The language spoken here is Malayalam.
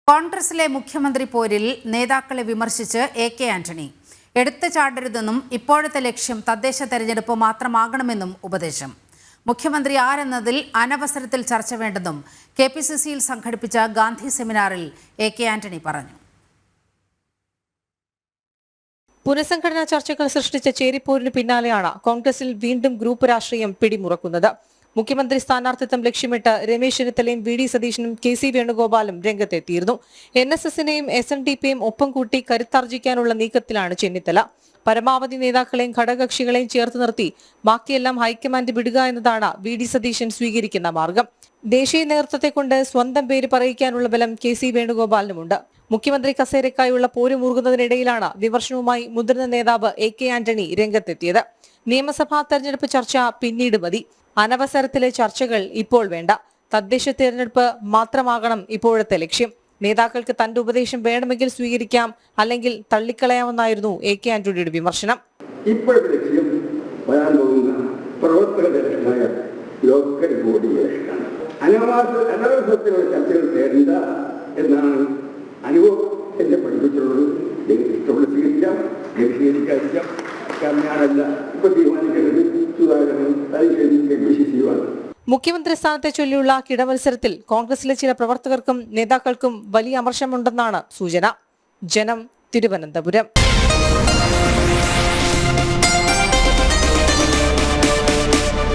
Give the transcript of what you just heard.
കോൺഗ്രസിലെ മുഖ്യമന്ത്രി പോരിൽ നേതാക്കളെ വിമർശിച്ച് എ.കെ. ആന്റണി. എടുത്തു ചാടരുതെന്നും ഇപ്പോഴത്തെ ലക്ഷ്യം തദ്ദേശ തെരഞ്ഞെടുപ്പ് മാത്രമാകണമെന്നും ഉപദേശം. മുഖ്യമന്ത്രി ആരെന്നതിൽ അനവസരത്തിൽ ചർച്ച വേണ്ടെന്നും കെ.പി.സി.സിയിൽ സംഘടിപ്പിച്ച ഗാന്ധി സെമിനാറിൽ എ.കെ. ആന്റണി പറഞ്ഞു. പുനഃസംഘടനാ ചർച്ചകൾ സൃഷ്ടിച്ച ചേരിപ്പോരിന് പിന്നാലെയാണ് കോൺഗ്രസിൽ വീണ്ടും ഗ്രൂപ്പ് രാഷ്ട്രീയം പിടിമുറക്കുന്നത്. മുഖ്യമന്ത്രി സ്ഥാനാർത്ഥിത്വം ലക്ഷ്യമിട്ട് രമേശ് ചെന്നിത്തലയും വി.ഡി. സതീശനും കെ.സി. വേണുഗോപാലും രംഗത്തെത്തിയിരുന്നു. NSSനെയും SNDPയും ഒപ്പം കൂട്ടി കരുത്താർജിക്കാനുള്ള നീക്കത്തിലാണ് ചെന്നിത്തല. പരമാവധി നേതാക്കളെയും ഘടകകക്ഷികളെയും ചേർത്ത് നിർത്തി ബാക്കിയെല്ലാം ഹൈക്കമാൻഡ് വിടുക എന്നതാണ് വി.ഡി. സതീശൻ സ്വീകരിക്കുന്ന മാർഗം. ദേശീയ നേതൃത്വത്തെ കൊണ്ട് സ്വന്തം പേര് പറയിക്കാനുള്ള ബലം കെ.സി. വേണുഗോപാലിനുമുണ്ട്. മുഖ്യമന്ത്രി കസേരയ്ക്കായുള്ള പോര് മുറുകുന്നതിനിടയിലാണ് വിമർശനവുമായി മുതിർന്ന നേതാവ് എ.കെ. ആന്റണി രംഗത്തെത്തിയത്. നിയമസഭാ തെരഞ്ഞെടുപ്പ് ചർച്ച പിന്നീട് മതി. അനവസരത്തിലെ ചർച്ചകൾ ഇപ്പോൾ വേണ്ട. തദ്ദേശ തെരഞ്ഞെടുപ്പ് മാത്രമാകണം ഇപ്പോഴത്തെ ലക്ഷ്യം. നേതാക്കൾക്ക് തന്റെ ഉപദേശം വേണമെങ്കിൽ സ്വീകരിക്കാം, അല്ലെങ്കിൽ തള്ളിക്കളയാമെന്നായിരുന്നു എ.കെ. ആന്റണിയുടെ വിമർശനം. ഇപ്പോഴത്തെ ലക്ഷ്യം വരാൻ പോകുന്ന പ്രവർത്തകരുടെ ഇലക്ഷനായ ലോക്കൽ ബോഡി ഇലക്ഷനാണ്. അനവസരത്തിലുള്ള ചർച്ചകൾ തേടേണ്ട എന്നാണ് അനുഭവം എന്നെ പഠിപ്പിച്ചിട്ടുള്ളത്. ഇഷ്ടമുള്ള സ്വീകരിക്കാം, സ്വീകരിക്കാതിരിക്കാം. കാരണം ഞാനല്ല ഇപ്പൊ തീരുമാനിക്കേണ്ടത് സുധാകരനും കെ.പി.സി.സിയുമാണ്. മുഖ്യമന്ത്രി സ്ഥാനത്തെ ചൊല്ലിയുള്ള കിടമത്സരത്തിൽ കോൺഗ്രസിലെ ചില പ്രവർത്തകർക്കും നേതാക്കൾക്കും വലിയ അമർഷമുണ്ടെന്നാണ് സൂചന. ജനം, തിരുവനന്തപുരം.